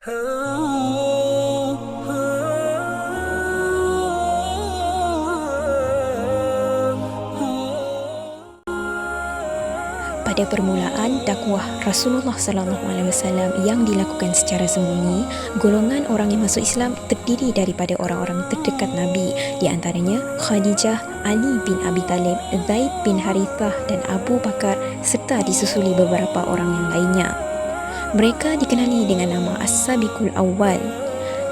Pada permulaan dakwah Rasulullah SAW yang dilakukan secara sembunyi, golongan orang yang masuk Islam terdiri daripada orang-orang terdekat Nabi, di antaranya Khadijah, Ali bin Abi Talib, Zaid bin Harithah dan Abu Bakar, serta disusuli beberapa orang yang lainnya. Mereka dikenali dengan nama As-Sabiqul Awwal.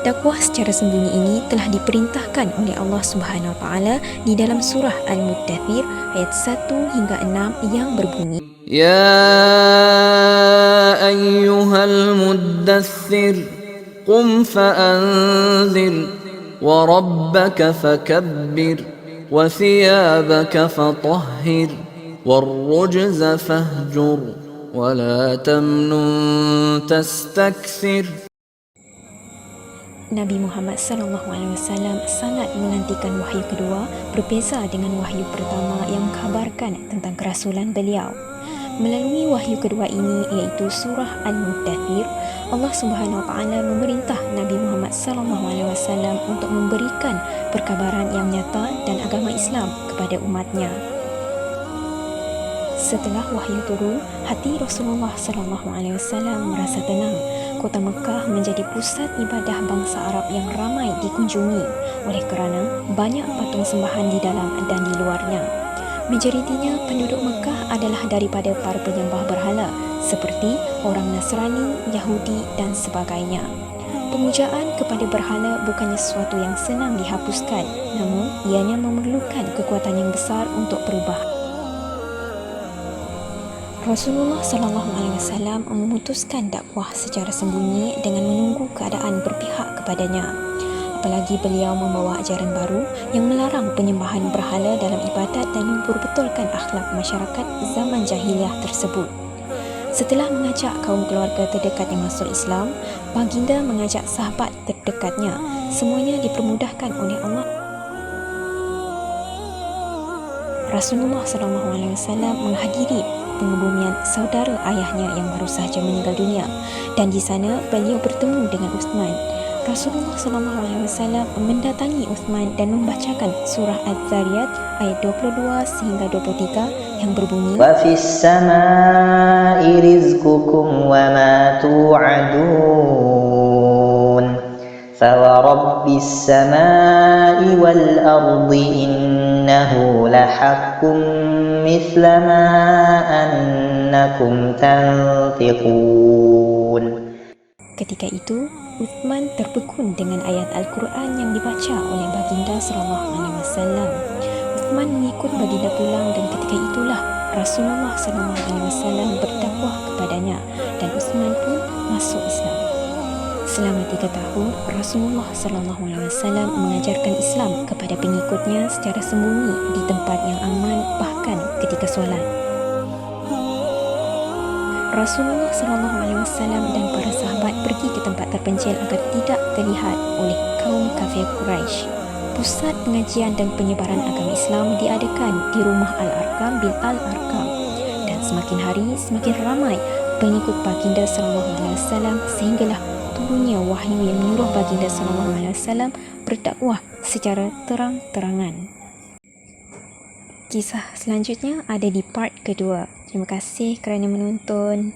Dakwah secara sembunyi ini telah diperintahkan oleh Allah Subhanahu Wa Taala di dalam surah Al-Muddathir ayat 1 hingga 6 yang berbunyi: يا أيها المدثر قم فأنذر وربك فكبر وثيابك فطهر والرجز فاهجر ولا تمنن تستكثر. Nabi Muhammad SAW sangat menantikan wahyu kedua, berbeza dengan wahyu pertama yang mengkhabarkan tentang kerasulan beliau. Melalui wahyu kedua ini, iaitu surah Al-Muddathir, Allah Subhanahu Wa Taala memerintah Nabi Muhammad SAW untuk memberikan perkabaran yang nyata dan agama Islam kepada umatnya. Setelah wahyu turun, hati Rasulullah SAW merasa tenang. Kota Mekah menjadi pusat ibadah bangsa Arab yang ramai dikunjungi oleh kerana banyak patung sembahan di dalam dan di luarnya. Majoritinya penduduk Mekah adalah daripada para penyembah berhala seperti orang Nasrani, Yahudi dan sebagainya. Pemujaan kepada berhala bukannya sesuatu yang senang dihapuskan, namun ianya memerlukan kekuatan yang besar untuk berubah. Rasulullah SAW memutuskan dakwah secara sembunyi dengan menunggu keadaan berpihak kepadanya. Apalagi beliau membawa ajaran baru yang melarang penyembahan berhala dalam ibadat dan memperbetulkan akhlak masyarakat zaman jahiliah tersebut. Setelah mengajak kaum keluarga terdekatnya masuk Islam, baginda mengajak sahabat terdekatnya. Semuanya dipermudahkan oleh Allah. Rasulullah SAW menghadiri pengebumian saudara ayahnya yang baru sahaja meninggal dunia, dan di sana beliau bertemu dengan Uthman. Rasulullah SAW mendatangi Uthman dan membacakan surah Az-Zariyat ayat 22 sehingga 23 yang berbunyi: Wa fis samaa'i rizqukum wa ma tu'adun fa wa rabbis samaa'i wal ardi innahu lahaqqun mithla ma annakum tantiqun. Ketika itu Uthman terpekun dengan ayat Al-Quran yang dibaca oleh baginda SAW. Uthman mengikut baginda pulang, dan ketika itulah Rasulullah SAW berdakwah kepadanya dan Uthman pun masuk Islam. Selama 3 tahun, Rasulullah SAW mengajarkan Islam kepada pengikutnya secara sembunyi di tempat yang aman, bahkan ketika solat. Rasulullah SAW dan para sahabat pergi ke tempat terpencil agar tidak terlihat oleh kaum kafir Quraisy. Pusat pengajian dan penyebaran agama Islam diadakan di rumah Al-Arqam bin Al-Arqam, dan semakin hari semakin ramai pengikut baginda SAW sehinggalah turunnya wahyu yang menyuruh baginda SAW berdakwah secara terang-terangan. Kisah selanjutnya ada di part kedua. Terima kasih kerana menonton.